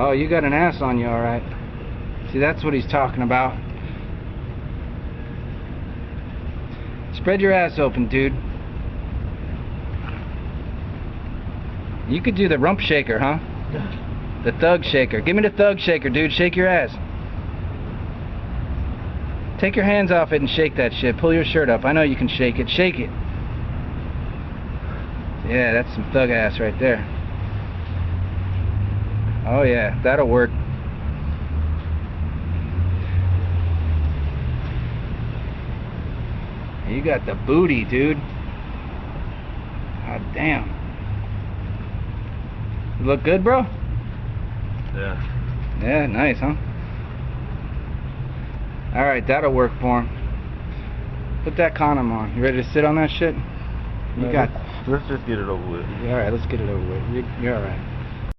Oh, you got an ass on you, alright. See, that's what he's talking about. Spread your ass open, dude. You could do the rump shaker, huh? The thug shaker. Give me the thug shaker, dude. Shake your ass. Take your hands off it and shake that shit. Pull your shirt up. I know you can shake it. Shake it. Yeah, that's some thug ass right there. Oh yeah, that'll work. You got the booty, dude. God damn. You look good, bro? Yeah. Yeah, nice, huh? Alright, that'll work for him. Put that condom on. You ready to sit on that shit? You got... Let's just get it over with. Alright, let's get it over with. You're alright.